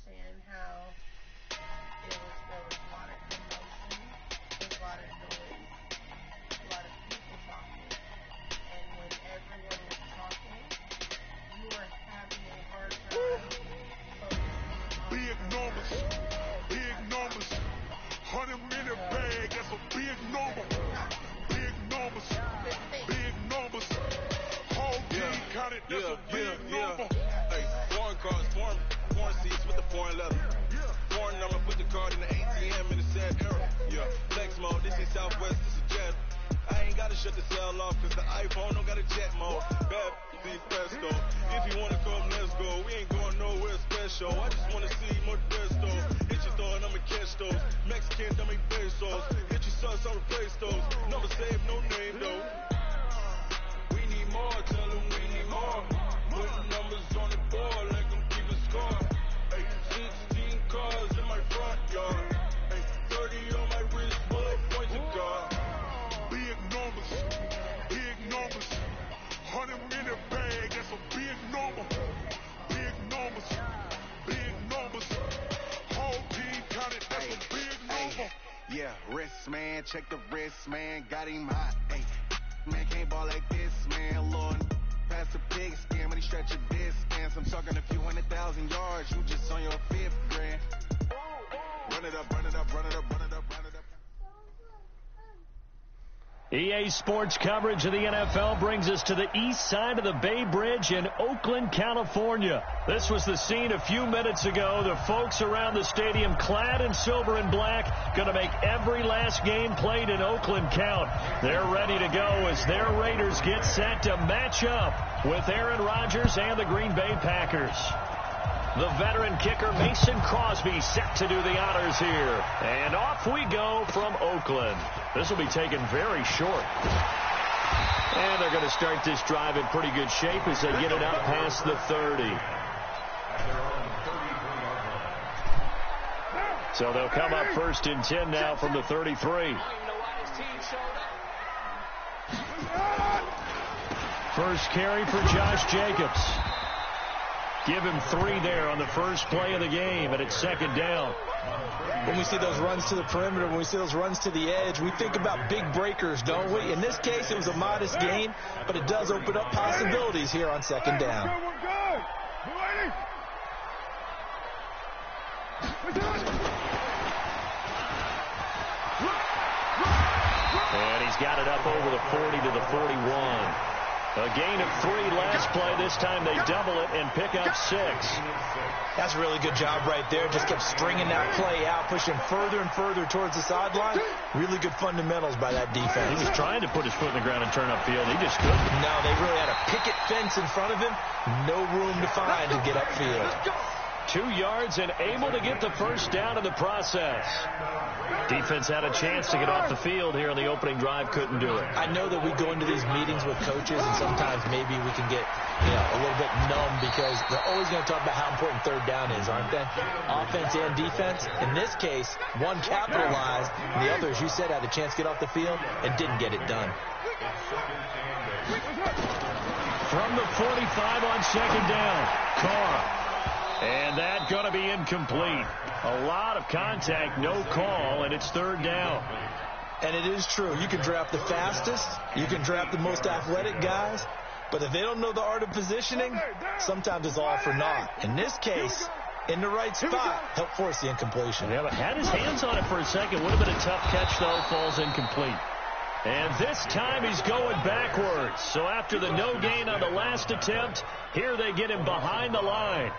understand how there was a lot of commotion, there was a lot of noise, a lot of people talking, and when everyone was talking, you were having a hard time focusing on big numbers, big numbers. 100-minute bag, that's a big number. Big numbers, big numbers. Whole team counted, that's a big number. Hey, foreign cars, foreign seats with the foreign leather. Foreign number, put the card in the ATM in the sad era. Yeah, flex mode, this is Southwest, this is Jet. I ain't gotta shut the cell off, cause the iPhone don't got a jet mode. Bad be presto. If you wanna come, let's go. We ain't going nowhere special. I just wanna see more Desto. Hit your thought, I'ma catch those. Mexican, dummy pesos. Hit your sus, I'll replace those. Never save no name though. We need more, tell them we need more. Putting numbers on the board like I'm keeping score. Hey, 16 cars in my front yard. Hey, 30 on my wrist, bullet points of God. Big numbers, big numbers. 100-minute bag, that's a big number. Big numbers, big numbers. Whole team counted, that's a big number. Yeah, wrist man, check the wrist man, got him hot. Hey, man can't ball like this, man. Lord, pass the pig skin when he stretch a distance. I'm talking a few 100,000 yards, you just on your fifth grand. Run it up, run it up, run it up, run it up, run it up. EA Sports coverage of the NFL brings us to the east side of the Bay Bridge in Oakland, California. This was the scene a few minutes ago. The folks around the stadium clad in silver and black going to make every last game played in Oakland count. They're ready to go as their Raiders get set to match up with Aaron Rodgers and the Green Bay Packers. The veteran kicker Mason Crosby set to do the honors here. And off we go from Oakland. This will be taken very short. And they're going to start this drive in pretty good shape as they get it up past the 30. So they'll come up first and 10 now from the 33. First carry for Josh Jacobs. Give him 3 there on the first play of the game, and it's second down. When we see those runs to the perimeter, when we see those runs to the edge, we think about big breakers, don't we? In this case, it was a modest gain, but it does open up possibilities here on second down. And he's got it up over the 40 to the 41. A gain of 3 last play. This time they double it and pick up 6. That's a really good job right there. Just kept stringing that play out, pushing further and further towards the sideline. Really good fundamentals by that defense. He was trying to put his foot in the ground and turn upfield. He just couldn't. No, they really had a picket fence in front of him. No room to find to get upfield. 2 yards and able to get the first down in the process. Defense had a chance to get off the field here on the opening drive, couldn't do it. I know that we go into these meetings with coaches, and sometimes maybe we can get a little bit numb because they're always going to talk about how important third down is, aren't they? Offense and defense. In this case, one capitalized, and the other, as you said, had a chance to get off the field and didn't get it done. From the 45 on second down, Carr. And that's going to be incomplete. A lot of contact, no call, and it's third down. And it is true. You can draft the fastest. You can draft the most athletic guys. But if they don't know the art of positioning, sometimes it's all for naught. In this case, in the right spot, helped force the incompletion. Yeah, but had his hands on it for a second. Would have been a tough catch, though. Falls incomplete. And this time he's going backwards. So after the no gain on the last attempt, here they get him behind the line.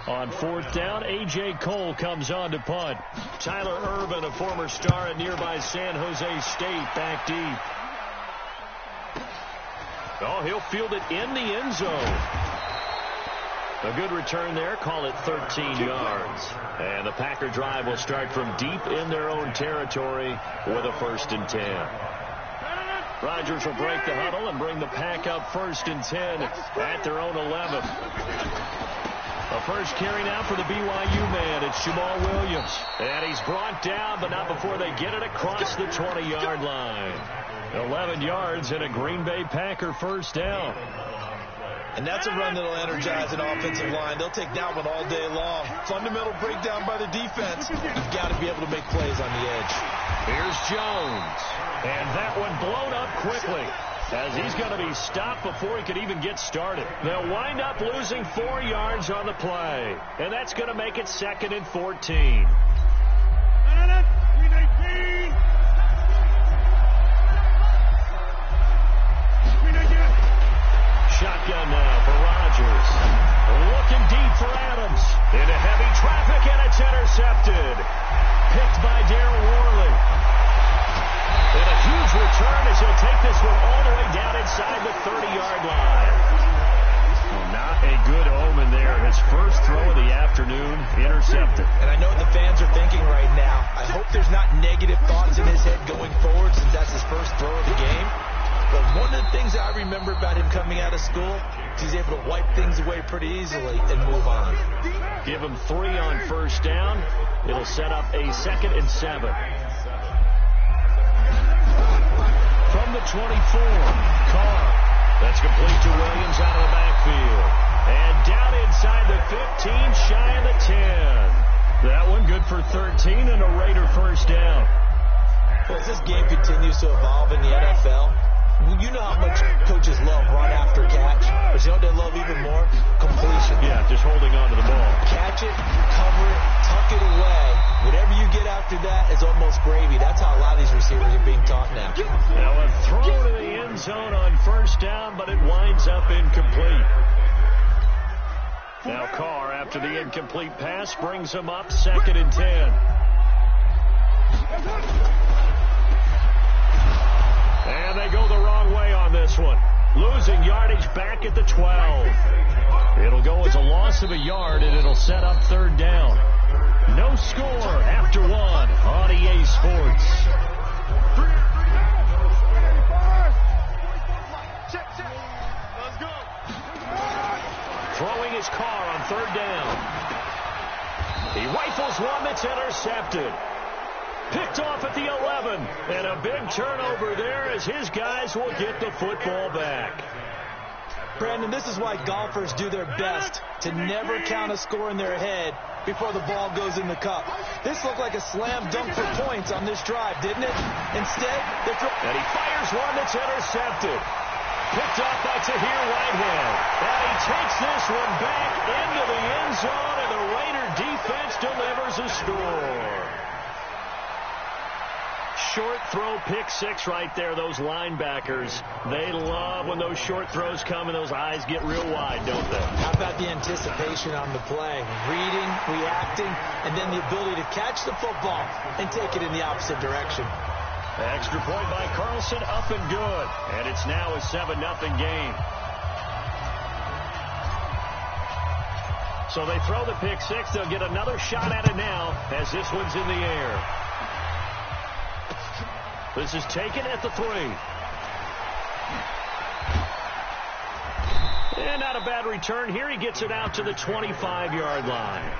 On fourth down, A.J. Cole comes on to punt. Tyler Ervin, a former star at nearby San Jose State, back deep. Oh, he'll field it in the end zone. A good return there. Call it 13 yards. And the Packer drive will start from deep in their own territory with a 1st and 10. Rodgers will break the huddle and bring the Pack up 1st and 10 at their own 11. A first carry now for the BYU man. It's Jamal Williams. And he's brought down, but not before they get it across the 20-yard line. 11 yards and a Green Bay Packer first down. And that's a run that'll energize an offensive line. They'll take that one all day long. Fundamental breakdown by the defense. You've got to be able to make plays on the edge. Here's Jones. And that one blown up quickly, as he's going to be stopped before he could even get started. They'll wind up losing 4 yards on the play. And that's going to make it 2nd and 14. Shotgun now for Rodgers. Looking deep for Adams. Into heavy traffic, and it's intercepted. Picked by Darryl Worley. And a huge return as he'll take this one all the way down inside the 30-yard line. Well, not a good omen there. His first throw of the afternoon, intercepted. And I know what the fans are thinking right now. I hope there's not negative thoughts in his head going forward, since that's his first throw of the game. But one of the things I remember about him coming out of school is he's able to wipe things away pretty easily and move on. Give him 3 on first down. It'll set up a 2nd and 7. From the 24, Carr. That's complete to Williams out of the backfield. And down inside the 15, shy of the 10. That one good for 13 and a Raider first down. Well, as this game continues to evolve in the NFL, you know how much coaches love run after catch. But you know what they love even more? Completion. Yeah, just holding on to the ball. Catch it, cover it, tuck it away. Whatever you get after that is almost gravy. That's how a lot of these receivers are being taught now. Now a throw to the end zone on first down, but it winds up incomplete. Now Carr, after the incomplete pass, brings him up 2nd and 10. And they go the wrong way on this one. Losing yardage back at the 12. It'll go as a loss of a yard, and it'll set up 3rd down. No score after 1 on EA Sports. Let's go. Throwing his Carr on 3rd down. He rifles one that's intercepted. Picked off at the 11. And a big turnover there as his guys will get the football back. Brandon, this is why golfers do their best to never count a score in their head before the ball goes in the cup. This looked like a slam dunk for points on this drive, didn't it? Instead, and he fires one that's intercepted. Picked off by Tahir Whitehead. And he takes this one back into the end zone, and the Raider defense delivers a score. Short throw, pick 6 right there. Those linebackers, they love when those short throws come and those eyes get real wide, don't they? How about the anticipation on the play? Reading, reacting, and then the ability to catch the football and take it in the opposite direction. Extra point by Carlson, up and good. And it's now a 7-0 game. So they throw the pick 6. They'll get another shot at it now as this one's in the air. This is taken at the 3. And not a bad return here. He gets it out to the 25-yard line.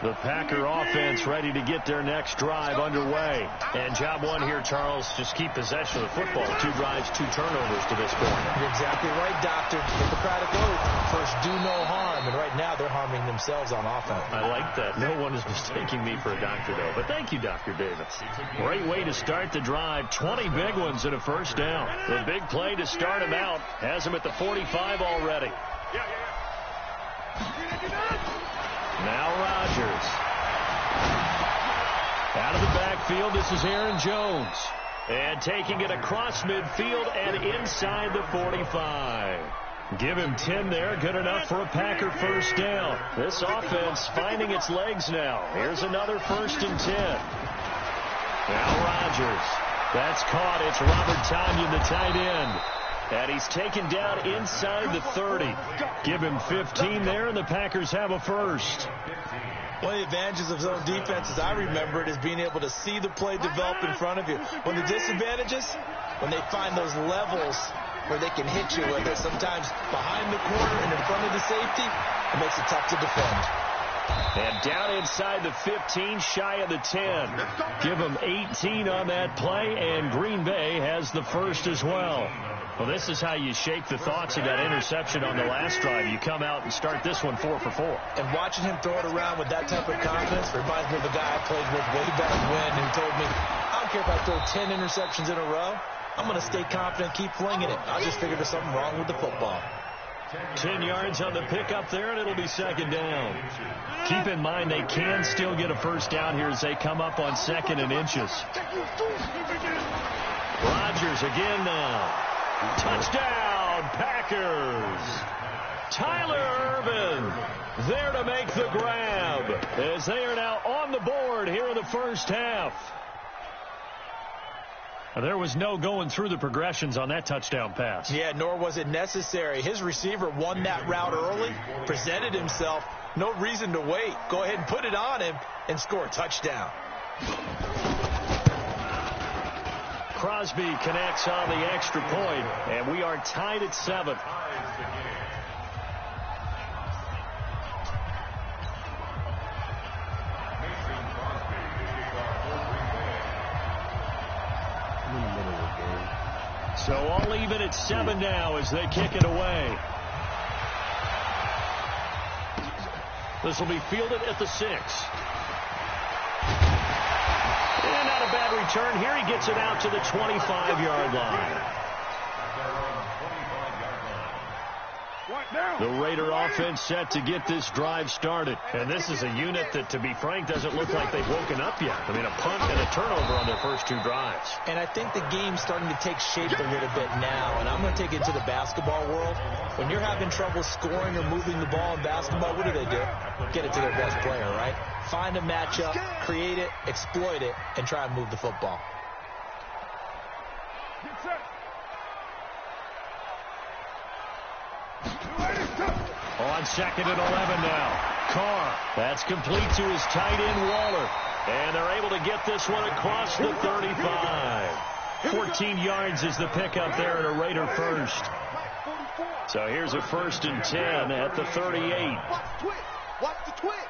The Packer offense ready to get their next drive underway. And job one here, Charles, just keep possession of the football. 2 drives, 2 turnovers to this point. You're exactly right, Doctor. Hippocratic oath. First, do no harm. And right now, they're harming themselves on offense. I like that. No one is mistaking me for a doctor, though. But thank you, Dr. Davis. Great way to start the drive. 20 big ones and a first down. The big play to start him out has him at the 45 already. Now Rodgers. Out of the backfield, this is Aaron Jones. And taking it across midfield and inside the 45. Give him 10 there. Good enough for a Packer first down. This offense finding its legs now. Here's another 1st and 10. Now Rodgers. That's caught. It's Robert Tonyan, the tight end. And he's taken down inside the 30. Give him 15 there, and the Packers have a first. One of the advantages of zone defense, as I remember it, is being able to see the play develop in front of you. One of the disadvantages, when they find those levels where they can hit you with it, sometimes behind the corner and in front of the safety, it makes it tough to defend. And down inside the 15, shy of the 10. Give them 18 on that play, and Green Bay has the first as well. Well, this is how you shake the thoughts of that interception on the last drive. You come out and start this one 4 for 4. And watching him throw it around with that type of confidence reminds me of a guy I played with way back when who told me, I don't care if I throw 10 interceptions in a row. I'm going to stay confident, keep flinging it. I just figured there's something wrong with the football. 10 yards on the pickup there, and it'll be second down. Keep in mind they can still get a first down here as they come up on 2nd and inches. Rodgers again now. Touchdown, Packers. Tyler Ervin there to make the grab as they are now on the board here in the first half. There was no going through the progressions on that touchdown pass. Yeah, nor was it necessary. His receiver won that route early, presented himself. No reason to wait. Go ahead and put it on him and score a touchdown. Crosby connects on the extra point, and we are tied at 7. So all even at 7 now as they kick it away. This will be fielded at the 6. And not a bad return here. He gets it out to the 25-yard line. The Raider offense set to get this drive started. And this is a unit that, to be frank, doesn't look like they've woken up yet. I mean, a punt and a turnover on their first 2 drives. And I think the game's starting to take shape a little bit now. And I'm going to take it to the basketball world. When you're having trouble scoring or moving the ball in basketball, what do? Get it to their best player, right? Find a matchup, create it, exploit it, and try and move the football. On 2nd and 11 now. Carr. That's complete to his tight end, Waller. And they're able to get this one across the 35. 14 yards is the pickup there at a Raider first. So here's a 1st and 10 at the 38. Watch the twist.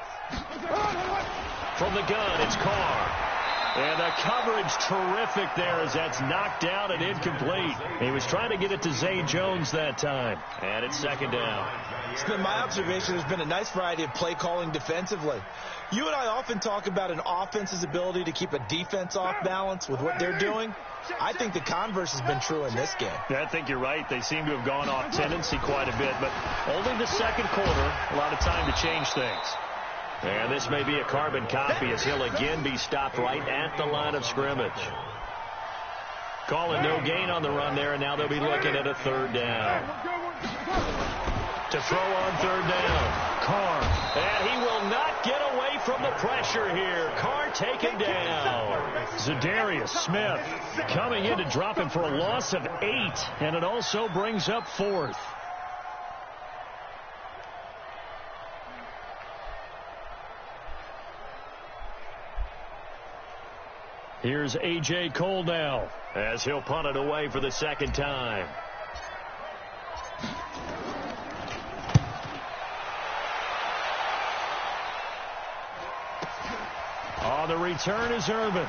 From the gun, it's Carr. And the coverage terrific there as that's knocked down and incomplete. He was trying to get it to Zay Jones that time. And it's 2nd down. It's been my observation there's been a nice variety of play calling defensively. You and I often talk about an offense's ability to keep a defense off balance with what they're doing. I think the converse has been true in this game. Yeah, I think you're right. They seem to have gone off tendency quite a bit, but only the 2nd quarter, a lot of time to change things. And this may be a carbon copy as he'll again be stopped right at the line of scrimmage. Calling no gain on the run there, and now they'll be looking at a 3rd down. To throw on 3rd down, Carr. And he will not get away from the pressure here. Carr taken down. Zadarius Smith coming in to drop him for a loss of 8, and it also brings up 4th. Here's A.J. Cole now as he'll punt it away for the 2nd time. On the return is Urban.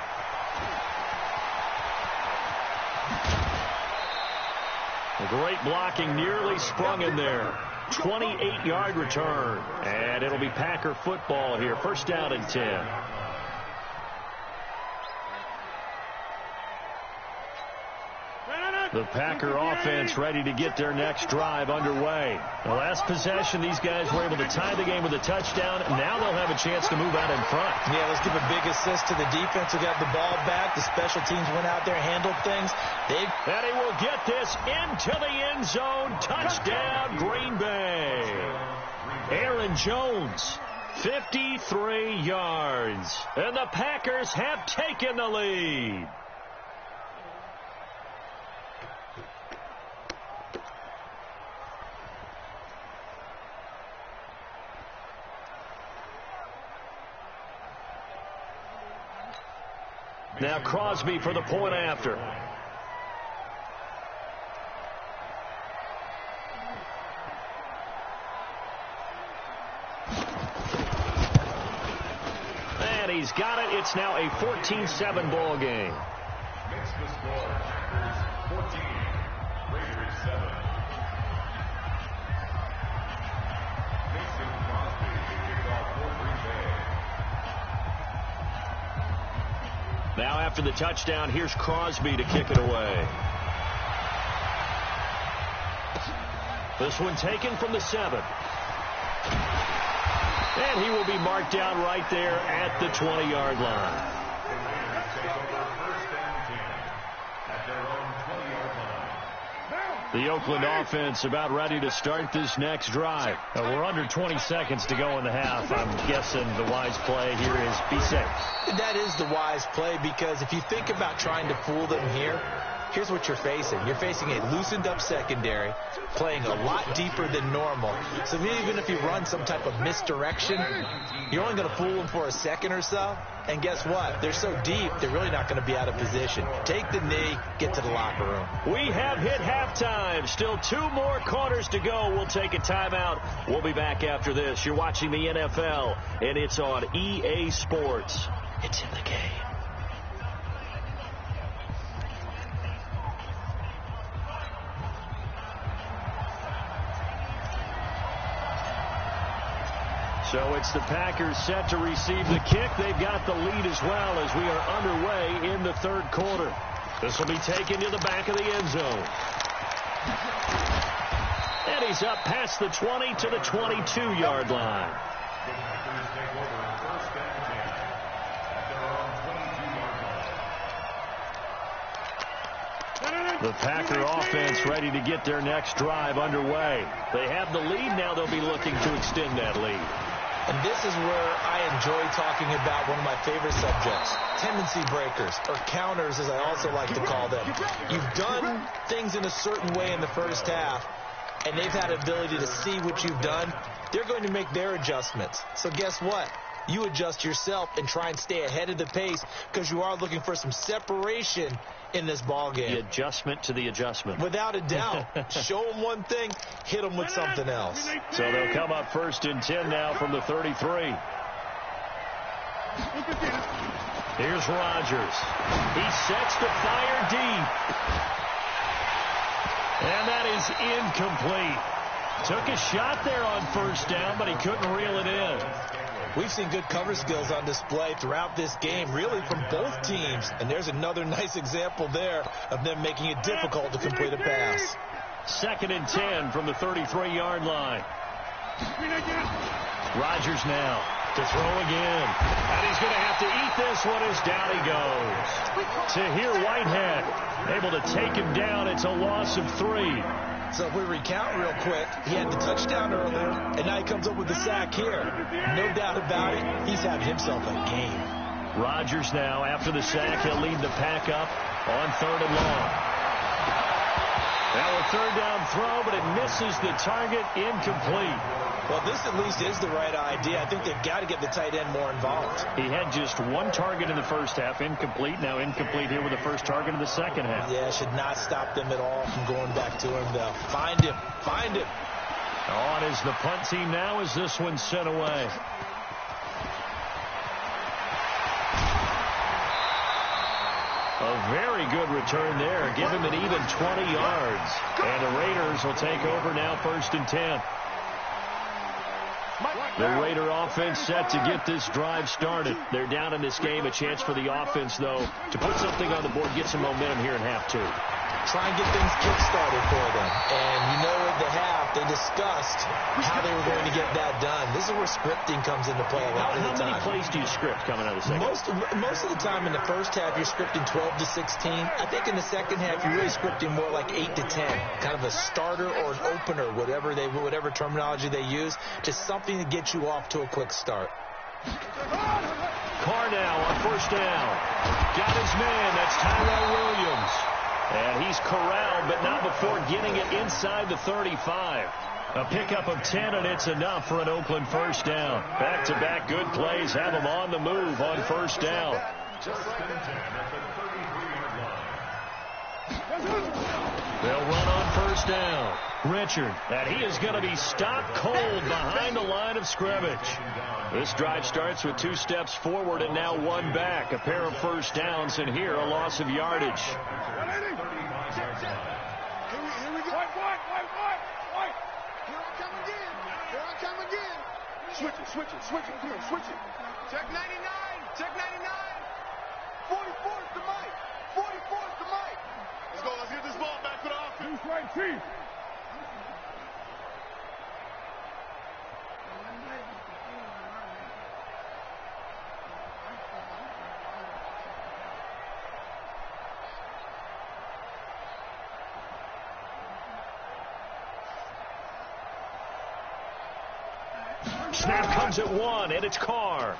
The great blocking nearly sprung in there. 28-yard return. And it'll be Packer football here. 1st down and 10. The Packer offense ready to get their next drive underway. The last possession, these guys were able to tie the game with a touchdown. Now they'll have a chance to move out in front. Yeah, let's give a big assist to the defense who got the ball back. The special teams went out there, handled things. And he will get this into the end zone. Touchdown, Green Bay. Aaron Jones, 53 yards. And the Packers have taken the lead. Now Crosby for the point after. he's got it. It's now a 14-7 ball game. Makes the score Packers 14, Raiders 7. Mason Crosby to kick off for Green Bay. Now after the touchdown, here's Crosby to kick it away. This one taken from the 7. And he will be marked down right there at the 20-yard line. The Oakland offense about ready to start this next drive. We're under 20 seconds to go in the half. I'm guessing the wise play here is be safe. That is the wise play, because if you think about trying to fool them here, here's what you're facing. You're facing a loosened up secondary, playing a lot deeper than normal. So even if you run some type of misdirection, you're only going to fool them for a second or so. And guess what? They're so deep, they're really not going to be out of position. Take the knee, get to the locker room. We have hit halftime. Still 2 more quarters to go. We'll take a timeout. We'll be back after this. You're watching the NFL, and it's on EA Sports. It's in the game. So it's the Packers set to receive the kick. They've got the lead as well as we are underway in the third quarter. This will be taken to the back of the end zone. And he's up past the 20 to the 22-yard line. The Packer offense ready to get their next drive underway. They have the lead. Now they'll be looking to extend that lead. And this is where I enjoy talking about one of my favorite subjects, tendency breakers, or counters as I also like to call them. You've done things in a certain way in the first half, and they've had ability to see what you've done. They're going to make their adjustments. So guess what? You adjust yourself and try and stay ahead of the pace, because you are looking for some separation in this ball game. The adjustment to the adjustment. Without a doubt. Show them one thing, hit them with something else. So they'll come up 1st and 10 now from the 33. Here's Rodgers. He sets to fire deep. And that is incomplete. Took a shot there on 1st down, but he couldn't reel it in. We've seen good cover skills on display throughout this game, really from both teams. And there's another nice example there of them making it difficult to complete a pass. 2nd and 10 from the 33-yard line. Rodgers now to throw again. And he's going to have to eat this one as down he goes. Tahir Whitehead able to take him down. It's a loss of 3. So if we recount real quick, he had the touchdown earlier, and now he comes up with the sack here. No doubt about it, he's having himself a game. Rodgers now, after the sack, he'll lead the pack up on 3rd and long. Now a 3rd down throw, but it misses the target, incomplete. Well, this at least is the right idea. I think they've got to get the tight end more involved. He had just 1 target in the first half, incomplete. Now incomplete here with the first target in the second half. Yeah, should not stop them at all from going back to him, though. Find him. Find him. On is the punt team now as this one's sent away. A very good return there. Give him an even 20 yards. And the Raiders will take over now 1st and 10. The Raider offense set to get this drive started. They're down in this game. A chance for the offense, though, to put something on the board, get some momentum here in half 2. Try and get things kick-started for them. And you know at the half, they discussed how they were going to get that done. This is where scripting comes into play a lot of the time. How many plays do you script coming out of the second half? Most of the time in the first half, you're scripting 12 to 16. I think in the second half, you're really scripting more like 8 to 10. Kind of a starter or an opener, whatever terminology they use, just something to get you off to a quick start. Carr now on 1st down. Got his man. That's Tyrell Williams. And he's corralled, but not before getting it inside the 35. A pickup of 10, and it's enough for an Oakland 1st down. Back-to-back good plays have them on the move on 1st down. They'll run on 1st down. Richard, and he is going to be stopped cold behind the line of scrimmage. This drive starts with 2 steps forward and now 1 back. A pair of first downs, and here a loss of yardage. Here we go. White. Here I come again. Switch it. Here, switch it. Check 99. 44's the Mike. Let's go. Let's get this ball back to the offense. Who's right, Chief? Snap comes at 1, and it's Carr.